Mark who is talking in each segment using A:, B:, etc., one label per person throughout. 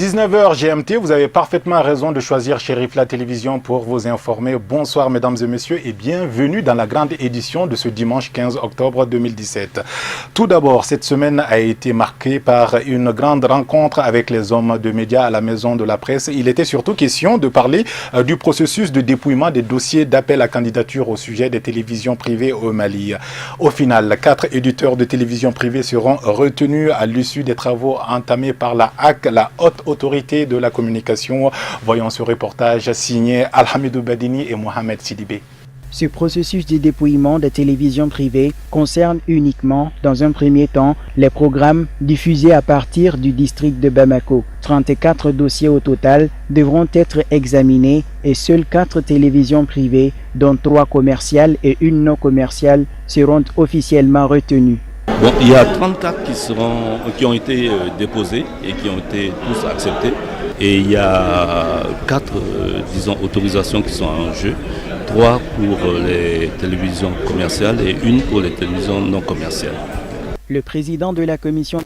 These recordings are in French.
A: 19h GMT, vous avez parfaitement raison de choisir Chérif la télévision pour vous informer. Bonsoir mesdames et messieurs et bienvenue dans la grande édition de ce dimanche 15 octobre 2017. Tout d'abord, cette semaine a été marquée par une grande rencontre avec les hommes de médias à la Maison de la Presse. Il était surtout question de parler du processus de dépouillement des dossiers d'appel à candidature au sujet des télévisions privées au Mali. Au final, 4 éditeurs de télévision privées seront retenus à l'issue des travaux entamés par la HAC, la Haute Autorité de la Communication. Voyons ce reportage signé Alhamidou Badini et Mohamed Sidibé.
B: Ce processus de dépouillement des télévisions privées concerne uniquement, dans un premier temps, les programmes diffusés à partir du district de Bamako. 34 dossiers au total devront être examinés et seules 4 télévisions privées, dont 3 commerciales et une non commerciale, seront officiellement retenues.
C: Bon, il y a 34 qui ont été déposés et qui ont été tous acceptés. Et il y a 4 autorisations qui sont en jeu. 3 pour les télévisions commerciales et une pour les télévisions non commerciales.
B: Le président de la commission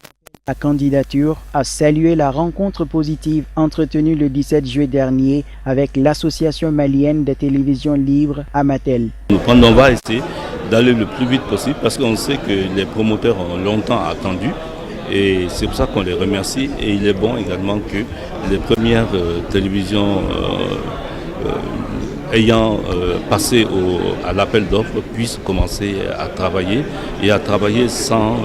B: à candidature a salué la rencontre positive entretenue le 17 juillet dernier avec l'association malienne des télévisions libres Amatel.
C: On va essayer d'aller le plus vite possible parce qu'on sait que les promoteurs ont longtemps attendu et c'est pour ça qu'on les remercie et il est bon également que les premières télévisions ayant passé à l'appel d'offres puissent commencer à travailler et à travailler sans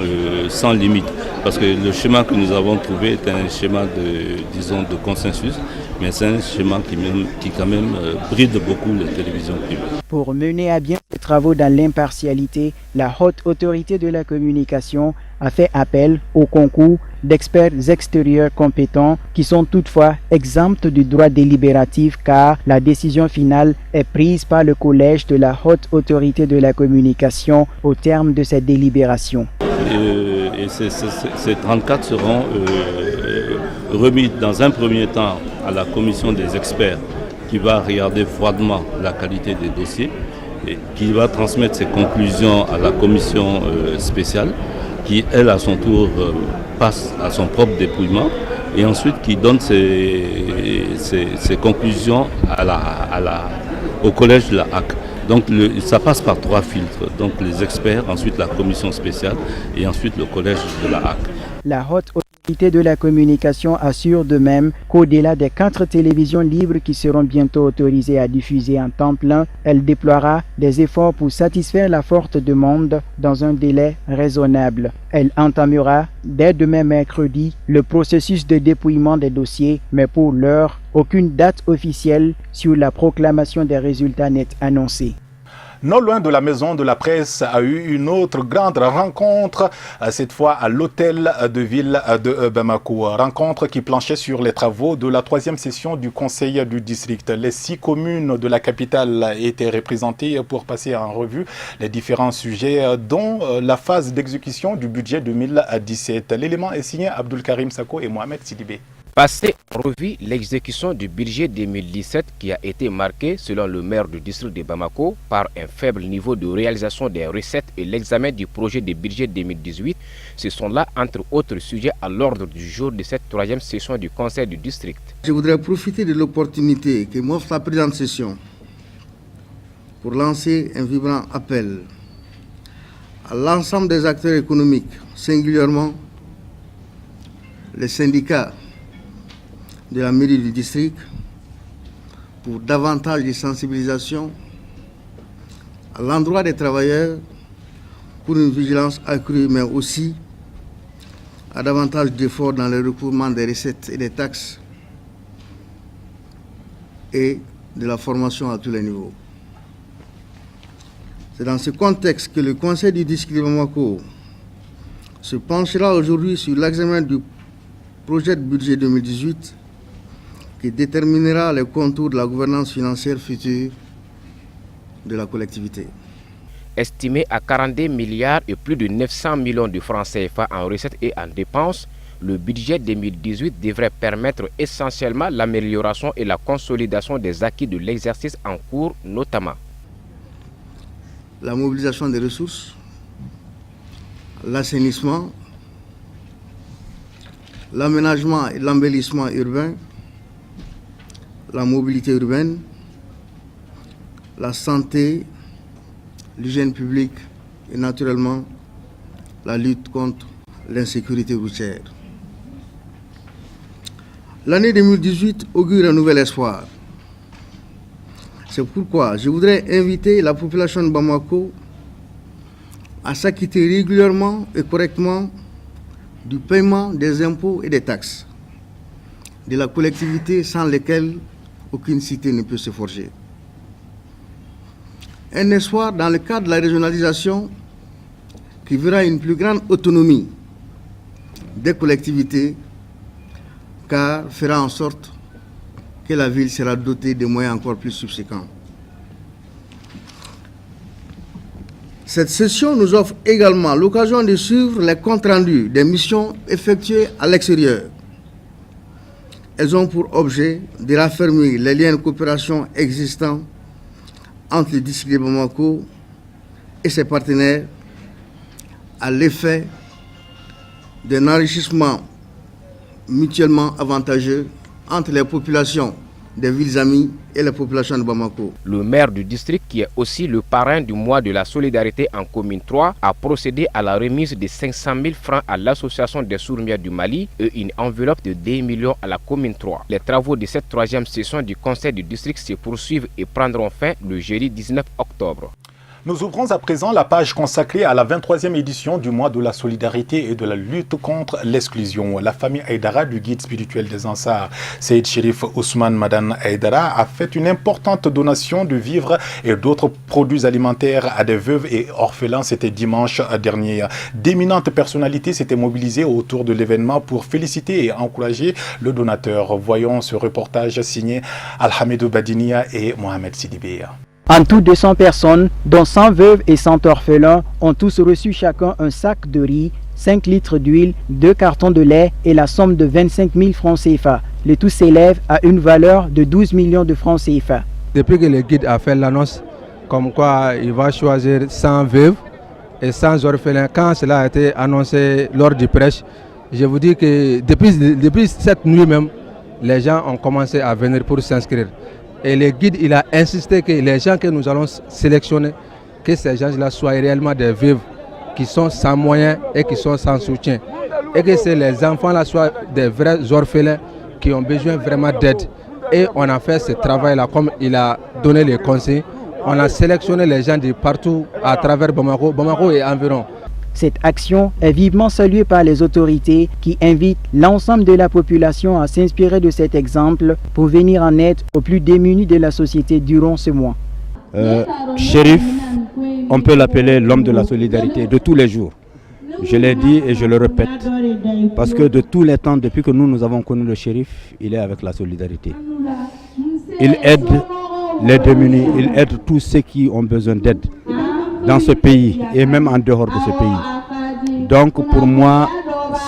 C: limite. Parce que le schéma que nous avons trouvé est un schéma de consensus, mais c'est un schéma qui quand même bride beaucoup les télévisions privées.
B: Pour mener à bien les travaux dans l'impartialité, la Haute Autorité de la Communication a fait appel au concours d'experts extérieurs compétents qui sont toutefois exempts du droit délibératif car la décision finale est prise par le collège de la Haute Autorité de la Communication au terme de cette délibération.
C: Et ces 34 seront remis dans un premier temps à la commission des experts qui va regarder froidement la qualité des dossiers et qui va transmettre ses conclusions à la commission spéciale qui, elle, à son tour, passe à son propre dépouillement et ensuite qui donne ses conclusions au collège de la HAC. Donc ça passe par 3 filtres, donc les experts, ensuite la commission spéciale et ensuite le collège de la HAC.
B: La Haute Autorité de la Communication assure de même qu'au-delà des 4 télévisions libres qui seront bientôt autorisées à diffuser en temps plein, elle déploiera des efforts pour satisfaire la forte demande dans un délai raisonnable. Elle entamera dès demain mercredi le processus de dépouillement des dossiers, mais pour l'heure, aucune date officielle sur la proclamation des résultats n'est annoncée.
A: Non loin de la Maison de la Presse a eu une autre grande rencontre, cette fois à l'hôtel de ville de Bamako. Rencontre qui planchait sur les travaux de la 3e session du Conseil du district. Les 6 communes de la capitale étaient représentées pour passer en revue les différents sujets, dont la phase d'exécution du budget 2017. L'élément est signé Abdul Karim Sako et Mohamed Sidibé.
D: Passer en revue l'exécution du budget 2017 qui a été marqué, selon le maire du district de Bamako, par un faible niveau de réalisation des recettes et l'examen du projet de budget 2018, ce sont là, entre autres sujets, à l'ordre du jour de cette 3e session du Conseil du district.
E: Je voudrais profiter de l'opportunité que m'offre la présente session pour lancer un vibrant appel à l'ensemble des acteurs économiques, singulièrement les syndicats de la mairie du district, pour davantage de sensibilisation à l'endroit des travailleurs, pour une vigilance accrue, mais aussi à davantage d'efforts dans le recouvrement des recettes et des taxes et de la formation à tous les niveaux. C'est dans ce contexte que le Conseil du district de Bamako se penchera aujourd'hui sur l'examen du projet de budget 2018 qui déterminera les contours de la gouvernance financière future de la collectivité.
D: Estimé à 42 milliards et plus de 900 millions de francs CFA en recettes et en dépenses, le budget 2018 devrait permettre essentiellement l'amélioration et la consolidation des acquis de l'exercice en cours, notamment
E: la mobilisation des ressources, l'assainissement, l'aménagement et l'embellissement urbain, la mobilité urbaine, la santé, l'hygiène publique et naturellement la lutte contre l'insécurité routière. L'année 2018 augure un nouvel espoir. C'est pourquoi je voudrais inviter la population de Bamako à s'acquitter régulièrement et correctement du paiement des impôts et des taxes de la collectivité sans lesquelles aucune cité ne peut se forger. Un espoir dans le cadre de la régionalisation qui verra une plus grande autonomie des collectivités car fera en sorte que la ville sera dotée de moyens encore plus subséquents. Cette session nous offre également l'occasion de suivre les comptes rendus des missions effectuées à l'extérieur. Elles ont pour objet de raffermir les liens de coopération existants entre le district de Bamako et ses partenaires à l'effet d'un enrichissement mutuellement avantageux entre les populations des villes amies et les populations de Bamako.
D: Le maire du district, qui est aussi le parrain du mois de la solidarité en commune 3, a procédé à la remise de 500 000 francs à l'association des sourds-muets du Mali et une enveloppe de 2 millions à la commune 3. Les travaux de cette troisième session du conseil du district se poursuivent et prendront fin le jeudi 19 octobre.
A: Nous ouvrons à présent la page consacrée à la 23e édition du mois de la solidarité et de la lutte contre l'exclusion. La famille Haïdara du guide spirituel des Ansars, Seyd Cherif Ousmane Madane Haïdara, a fait une importante donation de vivres et d'autres produits alimentaires à des veuves et orphelins. C'était dimanche dernier. D'éminentes personnalités s'étaient mobilisées autour de l'événement pour féliciter et encourager le donateur. Voyons ce reportage signé Alhamidou Badinia et Mohamed Sidibé.
B: En tout, 200 personnes, dont 100 veuves et 100 orphelins, ont tous reçu chacun un sac de riz, 5 litres d'huile, 2 cartons de lait et la somme de 25 000 francs CFA. Le tout s'élève à une valeur de 12 millions de francs CFA.
F: Depuis que le guide a fait l'annonce comme quoi il va choisir 100 veuves et 100 orphelins, quand cela a été annoncé lors du prêche, je vous dis que depuis cette nuit même, les gens ont commencé à venir pour s'inscrire. Et le guide, il a insisté que les gens que nous allons sélectionner, que ces gens-là soient réellement des veuves qui sont sans moyens et qui sont sans soutien. Et que les enfants-là soient des vrais orphelins qui ont besoin vraiment d'aide. Et on a fait ce travail-là comme il a donné les conseils. On a sélectionné les gens de partout à travers Bamako et environ.
B: Cette action est vivement saluée par les autorités qui invitent l'ensemble de la population à s'inspirer de cet exemple pour venir en aide aux plus démunis de la société durant ce mois.
G: Cherif, on peut l'appeler l'homme de la solidarité de tous les jours. Je l'ai dit et je le répète, parce que de tous les temps, depuis que nous avons connu le Cherif, il est avec la solidarité. Il aide les démunis, il aide tous ceux qui ont besoin d'aide dans ce pays et même en dehors de ce pays. Donc pour moi,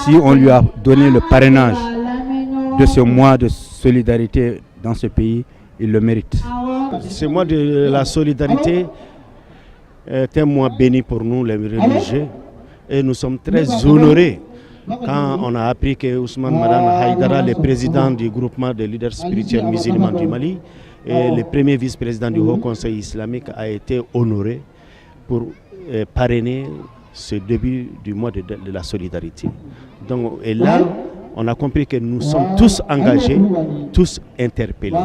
G: si on lui a donné le parrainage de ce mois de solidarité dans ce pays, il le mérite.
H: Ce mois de la solidarité est un mois béni pour nous les religieux et nous sommes très honorés quand on a appris que Ousmane Madane Haïdara, le président du groupement des leaders spirituels musulmans du Mali et le premier vice-président du Haut Conseil islamique, a été honoré pour parrainer ce début du mois de la solidarité. Donc, et là, on a compris que nous sommes tous engagés, tous interpellés.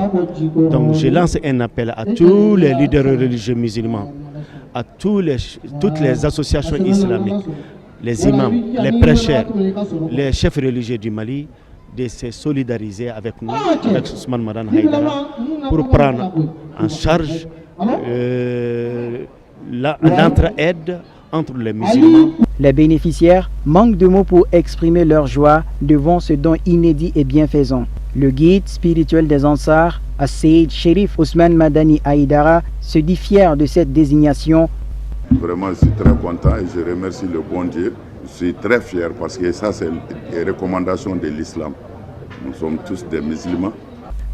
H: Donc je lance un appel à tous les leaders religieux musulmans, à toutes les associations islamiques, les imams, les prêcheurs, les chefs religieux du Mali, de se solidariser avec nous, avec Ousmane Madane Haïdara, pour prendre en charge l'entraide entre les musulmans.
B: Les bénéficiaires manquent de mots pour exprimer leur joie devant ce don inédit et bienfaisant. Le guide spirituel des Ansars, Seyd Cherif Ousmane Madane Haïdara, se dit fier de cette désignation.
I: Vraiment, je suis très content et je remercie le bon Dieu. Je suis très fier parce que ça, c'est les recommandations de l'islam. Nous sommes tous des musulmans.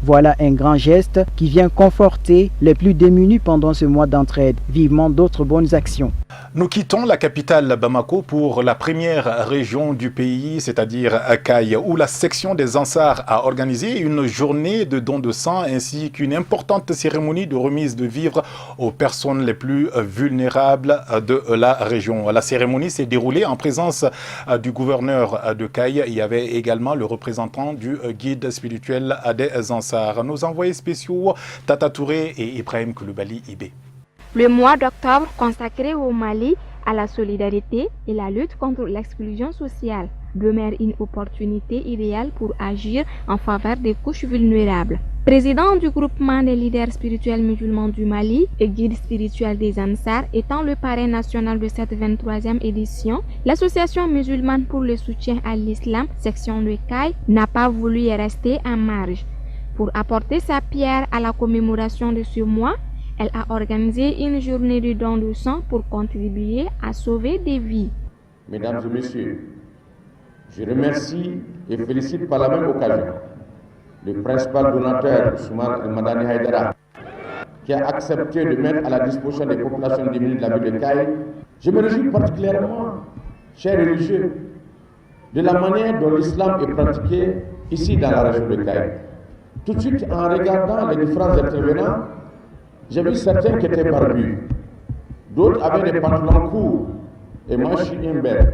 B: Voilà un grand geste qui vient conforter les plus démunis pendant ce mois d'entraide. Vivement d'autres bonnes actions.
A: Nous quittons la capitale Bamako pour la première région du pays, c'est-à-dire Kaye, où la section des Ansars a organisé une journée de don de sang ainsi qu'une importante cérémonie de remise de vivres aux personnes les plus vulnérables de la région. La cérémonie s'est déroulée en présence du gouverneur de Kaye. Il y avait également le représentant du guide spirituel des Ansars. Nos envoyés spéciaux Tata Touré et Ibrahim Koulibaly Ibé.
J: Le mois d'octobre consacré au Mali, à la solidarité et la lutte contre l'exclusion sociale demeure une opportunité idéale pour agir en faveur des couches vulnérables. Président du groupement des leaders spirituels musulmans du Mali et guide spirituel des Ansars étant le parrain national de cette 23e édition, l'association musulmane pour le soutien à l'islam, section de Kaye, n'a pas voulu y rester en marge. Pour apporter sa pierre à la commémoration de ce mois, elle a organisé une journée de don de sang pour contribuer à sauver des vies.
K: Mesdames et messieurs, je remercie et félicite par la même occasion le principal donateur, Ousmane Madani Haïdara, qui a accepté de mettre à la disposition des populations démunies de la ville de Kaye. Je me réjouis particulièrement, chers religieux, de la manière dont l'islam est pratiqué ici dans la région de Kaye. Tout de suite, en regardant les différents intervenants, j'ai vu certains qui étaient barbus, d'autres avaient des pantalons courts, et moi je suis imbert.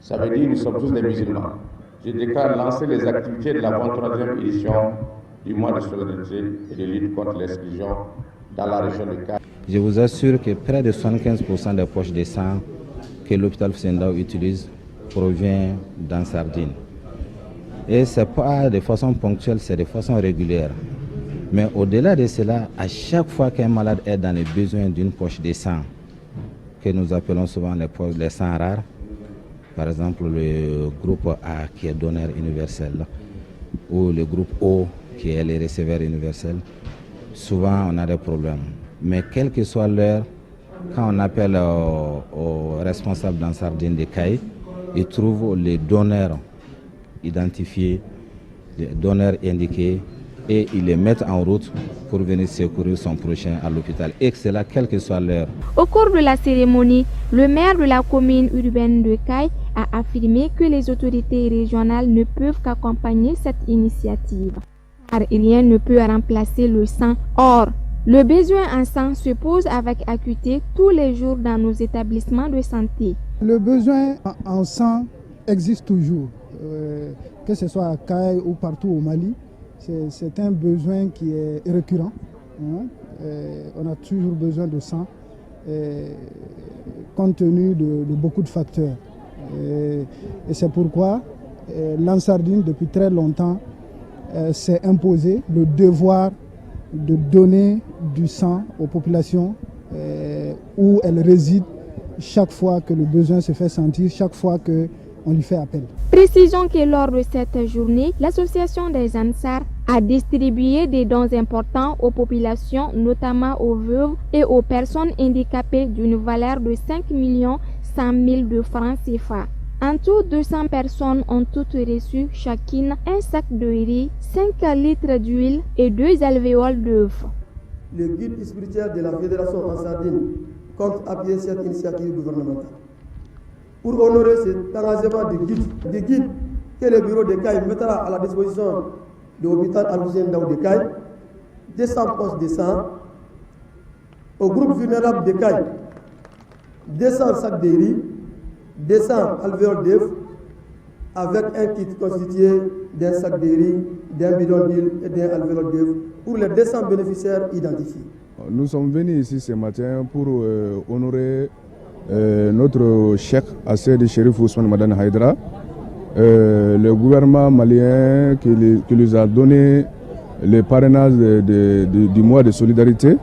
K: Ça veut dire que nous sommes tous des musulmans. Je déclare lancer les activités de la 23e édition du mois de solidarité et de lutte contre l'exclusion dans la région de Kaye.
L: Je vous assure que près de 75% des poches de sang que l'hôpital Fusendao utilise provient d'Ansardine. Et ce n'est pas de façon ponctuelle, c'est de façon régulière. Mais au-delà de cela, à chaque fois qu'un malade est dans les besoins d'une poche de sang, que nous appelons souvent les sangs rares, par exemple le groupe A qui est donneur universel, ou le groupe O qui est les receveurs universels, souvent on a des problèmes. Mais quelle que soit l'heure, quand on appelle aux responsables d'Ansardine de Kaye, ils trouvent les donneurs identifiés, les donneurs indiqués, et ils les mettent en route pour venir secourir son prochain à l'hôpital. Et c'est là, quelle que soit l'heure.
J: Au cours de la cérémonie, le maire de la commune urbaine de Kaye a affirmé que les autorités régionales ne peuvent qu'accompagner cette initiative. Car rien ne peut remplacer le sang. Or, le besoin en sang se pose avec acuité tous les jours dans nos établissements de santé.
M: Le besoin en sang existe toujours, que ce soit à Kaye ou partout au Mali. C'est un besoin qui est récurrent. On a toujours besoin de sang, compte tenu de beaucoup de facteurs. Et c'est pourquoi l'Ansardine, depuis très longtemps, s'est imposé le devoir de donner du sang aux populations où elles résident chaque fois que le besoin se fait sentir, chaque fois qu'on lui fait appel.
J: Précisons que lors de cette journée, l'association des Ansars a distribué des dons importants aux populations, notamment aux veuves et aux personnes handicapées d'une valeur de 5 100 000 de francs CFA. En tout, 200 personnes ont toutes reçu chacune un sac de riz, 5 litres d'huile et 2 alvéoles d'œufs.
N: Le guide spirituel de la Fédération Ansardine compte appuyer cette initiative gouvernementale. Pour honorer cet engagement de guide que le bureau de Kaye mettra à la disposition de l'hôpital Al-Fusendao de Kaye, 200 postes de sang, au groupe vulnérable de Kaye, 200 sacs de riz, 200 alvéoles d'œufs, avec un kit constitué d'un sac de riz, d'un bidon d'huile et d'un alvéole d'œufs pour les 200 bénéficiaires identifiés.
O: Nous sommes venus ici ce matin pour honorer notre chef, Assed Chérif Ousmane Madani Haïdara, le gouvernement malien qui nous a donné le parrainage du mois de solidarité.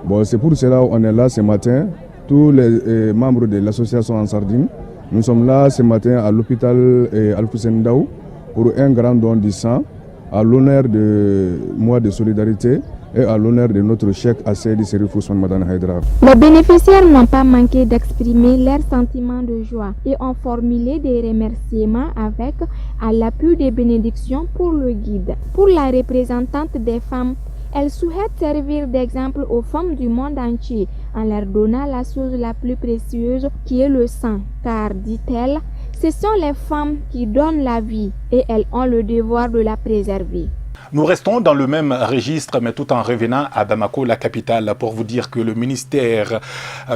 O: Bon, c'est pour cela qu'on est là ce matin, tous les membres de l'association Ansardine. Nous sommes là ce matin à l'hôpital Al-Fusendao pour un grand don de sang à l'honneur du mois de solidarité et à l'honneur de notre chef Assed Chérif Ousmane Madani Haïdara.
J: Les bénéficiaires n'ont pas manqué d'exprimer leur sentiment de joie et ont formulé des remerciements à l'appui des bénédictions pour le guide. Pour la représentante des femmes Elle souhaite servir d'exemple aux femmes du monde entier en leur donnant la chose la plus précieuse qui est le sang, car, dit-elle, ce sont les femmes qui donnent la vie et elles ont le devoir de la préserver.
A: Nous restons dans le même registre, mais tout en revenant à Bamako, la capitale, pour vous dire que le ministère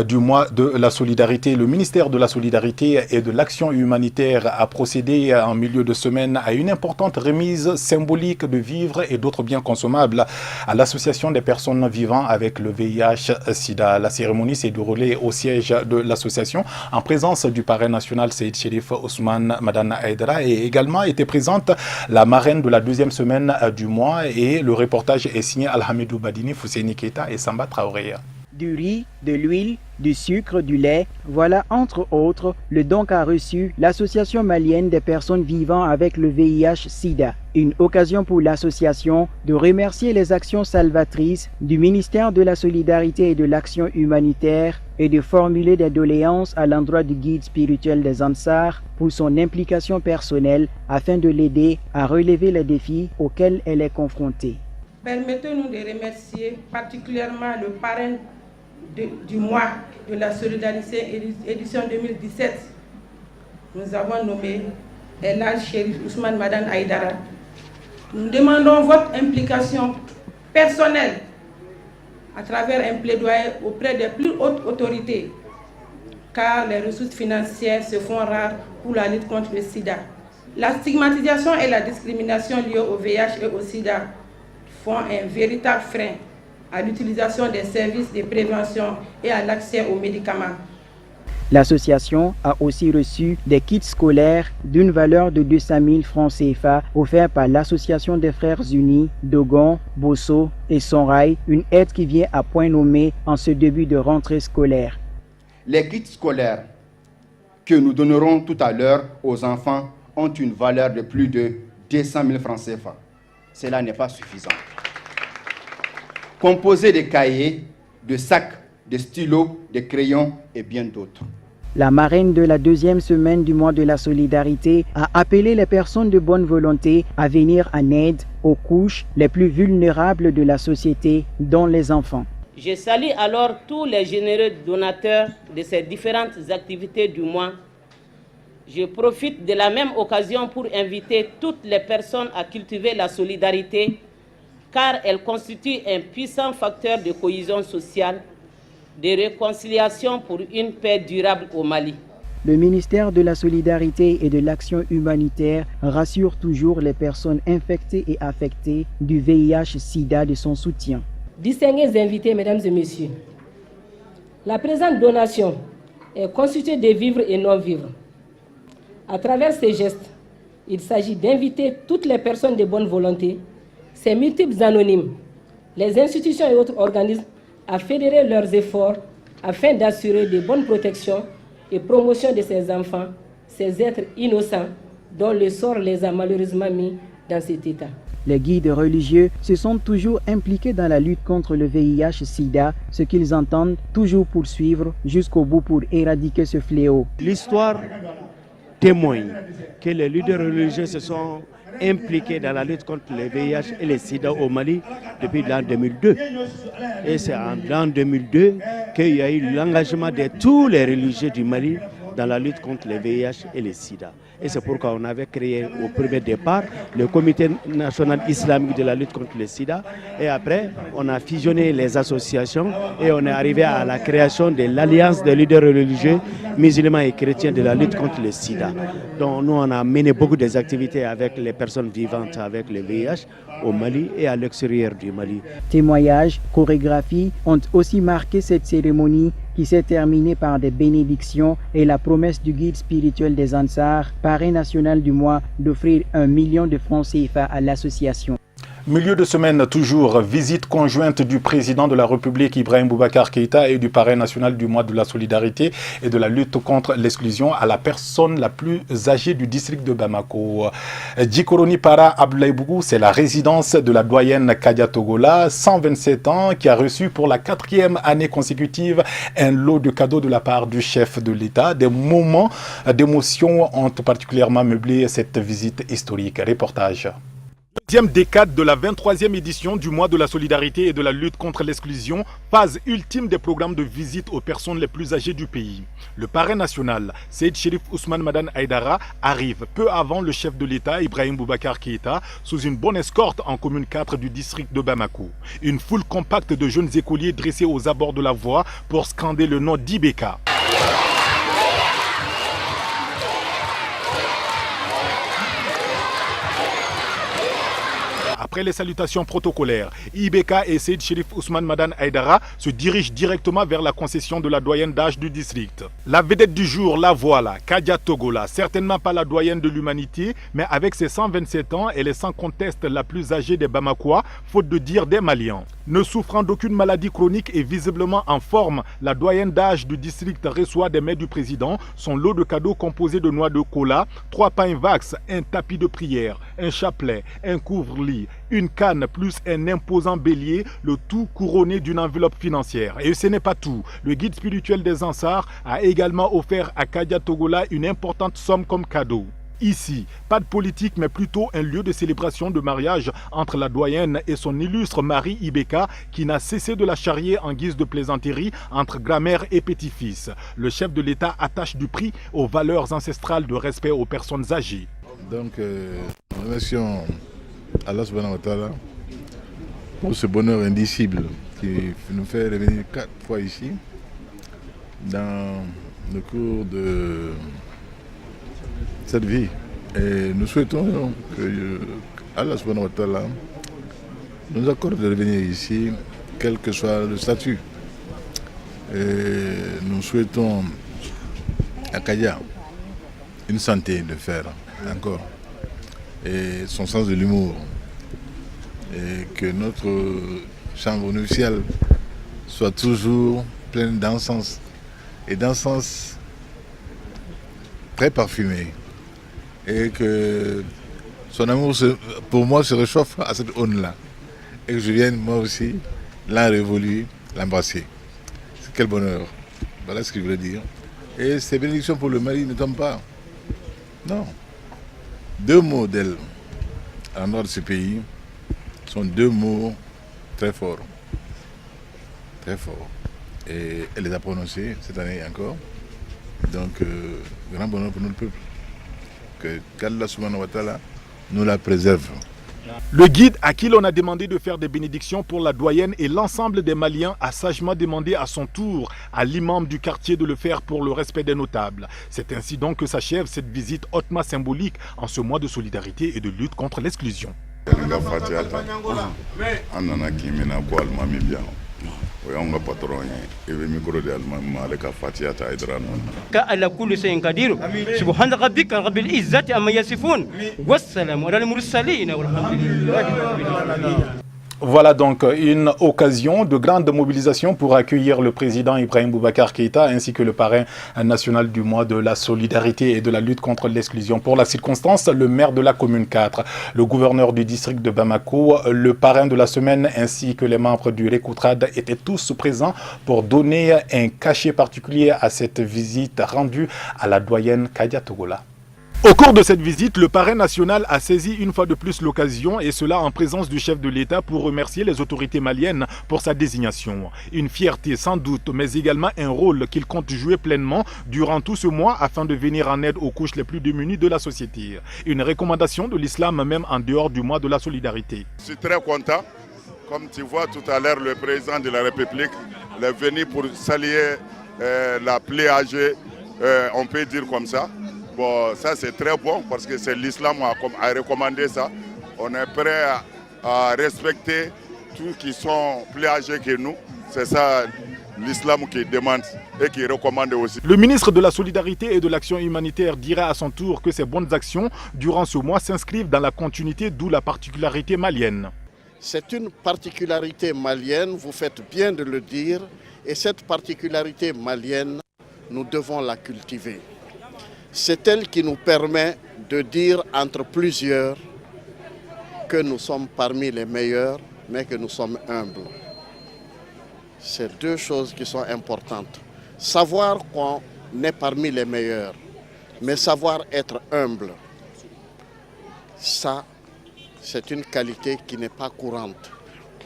A: du mois de la solidarité, le ministère de la solidarité et de l'action humanitaire a procédé en milieu de semaine à une importante remise symbolique de vivres et d'autres biens consommables à l'association des personnes vivant avec le VIH-Sida. La cérémonie s'est déroulée au siège de l'association en présence du parrain national Seyd Cherif Ousmane Madane Haïdara et également était présente la marraine de la deuxième semaine du mois et le reportage est signé Alhamidou Badini, Fousseini Keita et Samba Traoré.
B: Du riz, de l'huile, du sucre, du lait, voilà entre autres le don qu'a reçu l'Association malienne des personnes vivant avec le VIH-Sida. Une occasion pour l'association de remercier les actions salvatrices du ministère de la Solidarité et de l'Action humanitaire et de formuler des doléances à l'endroit du guide spirituel des Ansar pour son implication personnelle afin de l'aider à relever les défis auxquels elle est confrontée.
P: Permettez-nous de remercier particulièrement le parrain du mois de la solidarité édition 2017. Nous avons nommé Elhadj Cherif Ousmane Madane Haïdara. Nous demandons votre implication personnelle à travers un plaidoyer auprès des plus hautes autorités, car les ressources financières se font rares pour la lutte contre le sida. La stigmatisation et la discrimination liées au VIH et au sida font un véritable frein à l'utilisation des services de prévention et à l'accès aux médicaments.
B: L'association a aussi reçu des kits scolaires d'une valeur de 200 000 francs CFA offerts par l'Association des Frères Unis, Dogon, Bosso et Sonrail, une aide qui vient à point nommé en ce début de rentrée scolaire.
Q: Les kits scolaires que nous donnerons tout à l'heure aux enfants ont une valeur de plus de 200 000 francs CFA. Cela n'est pas suffisant. Composé de cahiers, de sacs, de stylos, de crayons et bien d'autres.
B: La marraine de la deuxième semaine du mois de la solidarité a appelé les personnes de bonne volonté à venir en aide aux couches les plus vulnérables de la société, dont les enfants.
R: Je salue alors tous les généreux donateurs de ces différentes activités du mois. Je profite de la même occasion pour inviter toutes les personnes à cultiver la solidarité, car elle constitue un puissant facteur de cohésion sociale, de réconciliation pour une paix durable au Mali.
B: Le ministère de la Solidarité et de l'Action humanitaire rassure toujours les personnes infectées et affectées du VIH-Sida de son soutien.
P: Distingués invités, mesdames et messieurs, la présente donation est constituée de vivres et non-vivres. À travers ces gestes, il s'agit d'inviter toutes les personnes de bonne volonté, ces multiples anonymes, les institutions et autres organismes à fédérer leurs efforts afin d'assurer de bonnes protections et promotion de ces enfants, ces êtres innocents dont le sort les a malheureusement mis dans cet état.
B: Les guides religieux se sont toujours impliqués dans la lutte contre le VIH-Sida, ce qu'ils entendent toujours poursuivre jusqu'au bout pour éradiquer ce fléau.
H: L'histoire témoigne que les leaders religieux se sont impliqués dans la lutte contre le VIH et le sida au Mali depuis l'an 2002. Et c'est en l'an 2002 qu'il y a eu l'engagement de tous les religieux du Mali dans la lutte contre le VIH et le sida. Et c'est pourquoi on avait créé au premier départ le Comité national islamique de la lutte contre le sida. Et après, on a fusionné les associations et on est arrivé à la création de l'Alliance des leaders religieux, musulmans et chrétiens de la lutte contre le sida. Donc nous, on a mené beaucoup des activités avec les personnes vivantes avec le VIH au Mali et à l'extérieur du Mali.
B: Témoignages, chorégraphies ont aussi marqué cette cérémonie qui s'est terminée par des bénédictions et la promesse du guide spirituel des Ansar, parrain national du mois, d'offrir 1 million de francs CFA à l'association.
A: Milieu de semaine toujours, visite conjointe du président de la République Ibrahim Boubacar Keïta et du parrain national du mois de la solidarité et de la lutte contre l'exclusion à la personne la plus âgée du district de Bamako. Djikoroni Para Abdoulaye, c'est la résidence de la doyenne Kadia Togola, 127 ans, qui a reçu pour la 4e année consécutive un lot de cadeaux de la part du chef de l'État. Des moments d'émotion ont particulièrement meublé cette visite historique. Reportage. Deuxième décade de la 23e édition du mois de la solidarité et de la lutte contre l'exclusion, phase ultime des programmes de visite aux personnes les plus âgées du pays. Le parrain national, Seyd Cherif Ousmane Madane Haïdara, arrive peu avant le chef de l'État, Ibrahim Boubacar Keïta, sous une bonne escorte en commune 4 du district de Bamako. Une foule compacte de jeunes écoliers dressés aux abords de la voie pour scander le nom d'Ibeka. Après les salutations protocolaires, Ibeka et Seyd Cherif Ousmane Madane Haïdara se dirigent directement vers la concession de la doyenne d'âge du district. La vedette du jour, la voilà, Kadia Togola, certainement pas la doyenne de l'humanité, mais avec ses 127 ans, elle est sans conteste la plus âgée des Bamakois, faute de dire des Maliens. Ne souffrant d'aucune maladie chronique et visiblement en forme, la doyenne d'âge du district reçoit des mains du président son lot de cadeaux composés de noix de cola, 3 pains vax, un tapis de prière, un chapelet, un couvre-lit, une canne plus un imposant bélier, le tout couronné d'une enveloppe financière. Et ce n'est pas tout. Le guide spirituel des Ansars a également offert à Kadia Togola une importante somme comme cadeau. Ici, pas de politique, mais plutôt un lieu de célébration de mariage entre la doyenne et son illustre mari Ibeka, qui n'a cessé de la charrier en guise de plaisanterie entre grand-mère et petit-fils. Le chef de l'État attache du prix aux valeurs ancestrales de respect aux personnes âgées.
S: Donc, nous remercions Allah subhanahu wa ta'ala pour ce bonheur indicible qui nous fait revenir 4 fois ici dans le cours de cette vie. Et nous souhaitons que Allah subhanahu wa ta'ala nous accorde de revenir ici, quel que soit le statut. Et nous souhaitons à Kadia une santé de fer encore, et son sens de l'humour, et que notre chambre nuptiale soit toujours pleine d'encens, et d'encens très parfumé, et que son amour pour moi se réchauffe à cette aune-là, et que je vienne moi aussi l'un révolu l'embrasser. Quel bonheur, voilà ce que je voulais dire. Et ces bénédictions pour le Mali ne tombent pas. Non. 2 mots d'elle à l'endroit de ce pays sont 2 mots très forts. Très forts. Et elle les a prononcés cette année encore. Donc, grand bonheur pour notre peuple. Que qu'Allah subhanahu wa ta'ala nous la préserve.
A: Le guide à qui l'on a demandé de faire des bénédictions pour la doyenne et l'ensemble des Maliens a sagement demandé à son tour à l'imam du quartier de le faire pour le respect des notables. C'est ainsi donc que s'achève cette visite hautement symbolique en ce mois de solidarité et de lutte contre l'exclusion.
T: على كل شيء قدير سبحان ربك رب العزة عما يصفون والسلام على المرسلين والحمد لله رب العالمين.
A: Voilà donc une occasion de grande mobilisation pour accueillir le président Ibrahim Boubacar Keïta ainsi que le parrain national du mois de la solidarité et de la lutte contre l'exclusion. Pour la circonstance, le maire de la commune 4, le gouverneur du district de Bamako, le parrain de la semaine ainsi que les membres du Récoutrade étaient tous présents pour donner un cachet particulier à cette visite rendue à la doyenne Kadia Togola. Au cours de cette visite, le parrain national a saisi une fois de plus l'occasion, et cela en présence du chef de l'État, pour remercier les autorités maliennes pour sa désignation. Une fierté sans doute, mais également un rôle qu'il compte jouer pleinement durant tout ce mois afin de venir en aide aux couches les plus démunies de la société. Une recommandation de l'islam même en dehors du mois de la solidarité.
I: Je suis très content. Comme tu vois tout à l'heure, le président de la République est venu pour saluer la plaie âgée, on peut dire comme ça. Bon, ça c'est très bon parce que c'est l'islam qui a recommandé ça. On est prêt à respecter tous qui sont plus âgés que nous. C'est ça l'islam qui demande et qui recommande aussi.
A: Le ministre de la Solidarité et de l'Action humanitaire dira à son tour que ces bonnes actions durant ce mois s'inscrivent dans la continuité, d'où la particularité malienne.
U: C'est une particularité malienne, vous faites bien de le dire, et cette particularité malienne, nous devons la cultiver. C'est elle qui nous permet de dire entre plusieurs que nous sommes parmi les meilleurs, mais que nous sommes humbles. C'est 2 choses qui sont importantes. Savoir qu'on est parmi les meilleurs, mais savoir être humble, ça, c'est une qualité qui n'est pas courante.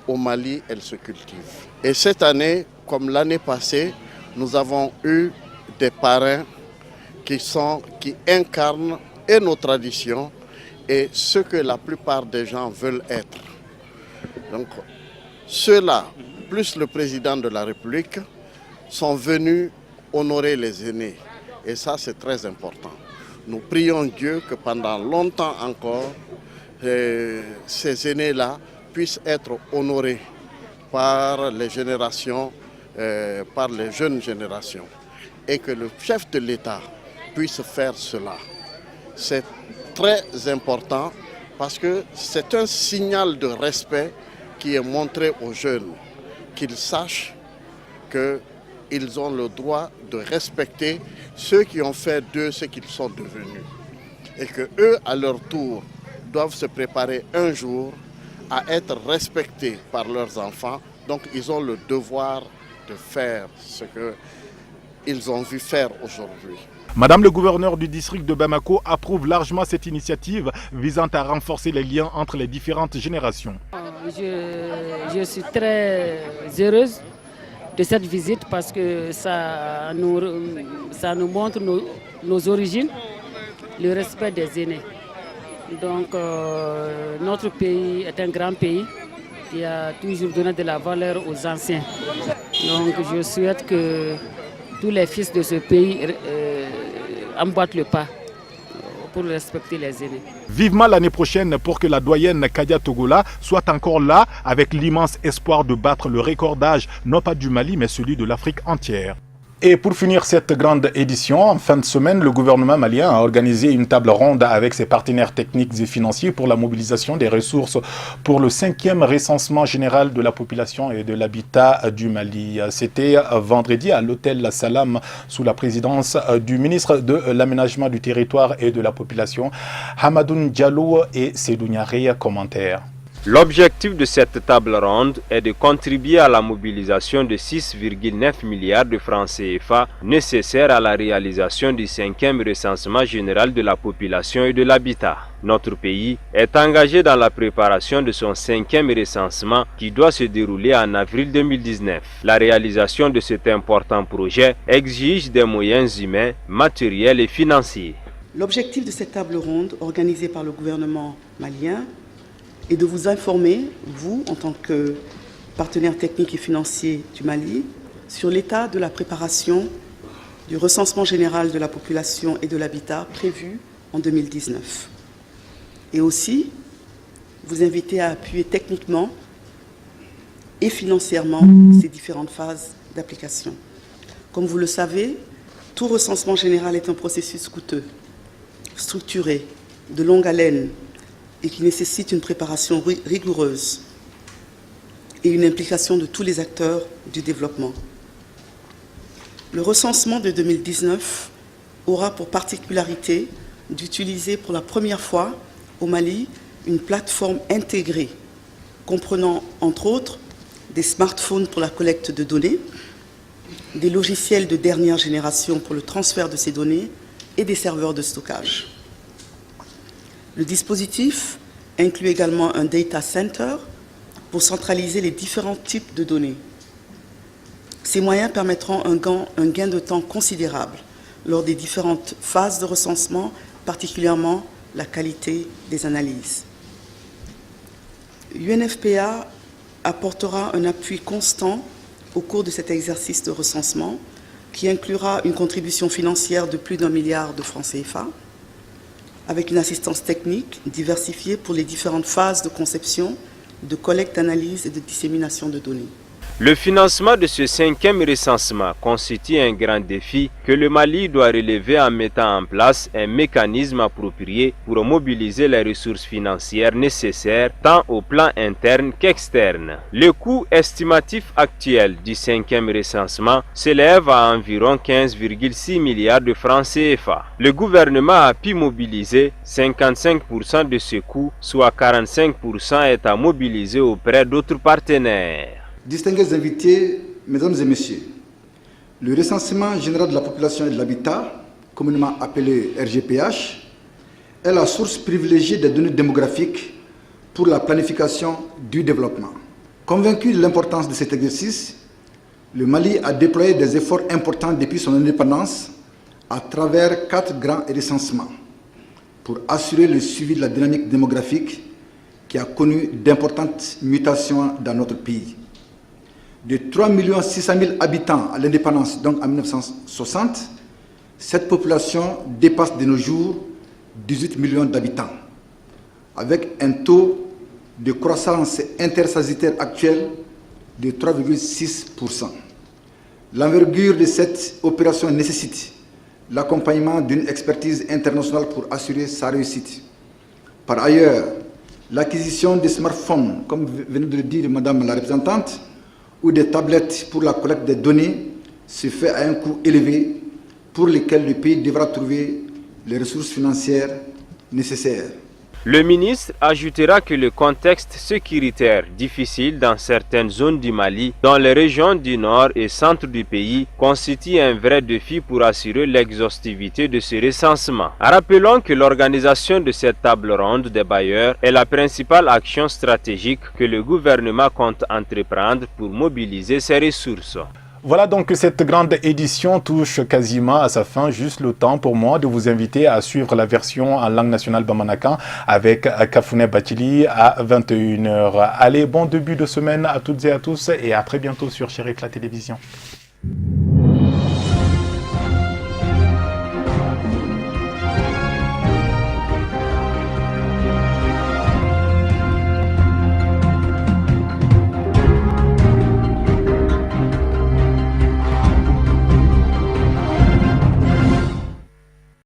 U: Au Mali, elle se cultive. Et cette année, comme l'année passée, nous avons eu des parrains qui incarnent et nos traditions et ce que la plupart des gens veulent être. Donc, ceux-là, plus le président de la République, sont venus honorer les aînés. Et ça, c'est très important. Nous prions Dieu que pendant longtemps encore, ces aînés-là puissent être honorés par les générations, par les jeunes générations. Et que le chef de l'État puisse faire cela. C'est très important parce que c'est un signal de respect qui est montré aux jeunes, qu'ils sachent qu'ils ont le droit de respecter ceux qui ont fait d'eux ce qu'ils sont devenus. Et qu'eux, à leur tour, doivent se préparer un jour à être respectés par leurs enfants. Donc ils ont le devoir de faire ce qu'ils ont vu faire aujourd'hui.
A: Madame le gouverneur du district de Bamako approuve largement cette initiative visant à renforcer les liens entre les différentes générations.
C: Je suis très heureuse de cette visite parce que ça nous montre nos origines, le respect des aînés. Donc notre pays est un grand pays qui a toujours donné de la valeur aux anciens. Donc je souhaite que tous les fils de ce pays emboîtent le pas pour respecter les aînés.
A: Vivement l'année prochaine pour que la doyenne Kadia Togola soit encore là avec l'immense espoir de battre le record d'âge, non pas du Mali mais celui de l'Afrique entière. Et pour finir cette grande édition, en fin de semaine, le gouvernement malien a organisé une table ronde avec ses partenaires techniques et financiers pour la mobilisation des ressources pour le 5e recensement général de la population et de l'habitat du Mali. C'était vendredi à l'hôtel Salam sous la présidence du ministre de l'Aménagement du territoire et de la population, Hamadoun Diallo et Seydou Niaré. Commentaire.
V: L'objectif de cette table ronde est de contribuer à la mobilisation de 6,9 milliards de francs CFA nécessaires à la réalisation du 5e recensement général de la population et de l'habitat. Notre pays est engagé dans la préparation de son 5e recensement qui doit se dérouler en avril 2019. La réalisation de cet important projet exige des moyens humains, matériels et financiers.
W: L'objectif de cette table ronde organisée par le gouvernement malien et de vous informer, vous, en tant que partenaire technique et financier du Mali, sur l'état de la préparation du recensement général de la population et de l'habitat prévu en 2019. Et aussi, vous inviter à appuyer techniquement et financièrement ces différentes phases d'application. Comme vous le savez, tout recensement général est un processus coûteux, structuré, de longue haleine, et qui nécessite une préparation rigoureuse et une implication de tous les acteurs du développement. Le recensement de 2019 aura pour particularité d'utiliser pour la première fois au Mali une plateforme intégrée comprenant entre autres des smartphones pour la collecte de données, des logiciels de dernière génération pour le transfert de ces données et des serveurs de stockage. Le dispositif inclut également un data center pour centraliser les différents types de données. Ces moyens permettront un gain de temps considérable lors des différentes phases de recensement, particulièrement la qualité des analyses. UNFPA apportera un appui constant au cours de cet exercice de recensement qui inclura une contribution financière de plus d'1 milliard de francs CFA, avec une assistance technique diversifiée pour les différentes phases de conception, de collecte, d'analyse et de dissémination de données.
V: Le financement de ce 5e recensement constitue un grand défi que le Mali doit relever en mettant en place un mécanisme approprié pour mobiliser les ressources financières nécessaires tant au plan interne qu'externe. Le coût estimatif actuel du 5e recensement s'élève à environ 15,6 milliards de francs CFA. Le gouvernement a pu mobiliser 55% de ce coût, soit 45% est à mobiliser auprès d'autres partenaires.
X: Distingués invités, mesdames et messieurs, le recensement général de la population et de l'habitat, communément appelé RGPH, est la source privilégiée des données démographiques pour la planification du développement. Convaincu de l'importance de cet exercice, le Mali a déployé des efforts importants depuis son indépendance à travers 4 grands recensements pour assurer le suivi de la dynamique démographique qui a connu d'importantes mutations dans notre pays. De 3 600 000 habitants à l'indépendance, donc en 1960, cette population dépasse de nos jours 18 millions d'habitants, avec un taux de croissance intersagittaire actuel de 3,6%. L'envergure de cette opération nécessite l'accompagnement d'une expertise internationale pour assurer sa réussite. Par ailleurs, l'acquisition de smartphones, comme venait de le dire Madame la représentante, ou des tablettes pour la collecte des données se fait à un coût élevé pour lequel le pays devra trouver les ressources financières nécessaires.
V: Le ministre ajoutera que le contexte sécuritaire difficile dans certaines zones du Mali, dans les régions du nord et centre du pays, constitue un vrai défi pour assurer l'exhaustivité de ce recensement. Rappelons que l'organisation de cette table ronde des bailleurs est la principale action stratégique que le gouvernement compte entreprendre pour mobiliser ses ressources.
A: Voilà donc cette grande édition touche quasiment à sa fin. Juste le temps pour moi de vous inviter à suivre la version en langue nationale bamanakan avec Kafouné Bachili à 21h. Allez, bon début de semaine à toutes et à tous et à très bientôt sur Chérif la télévision.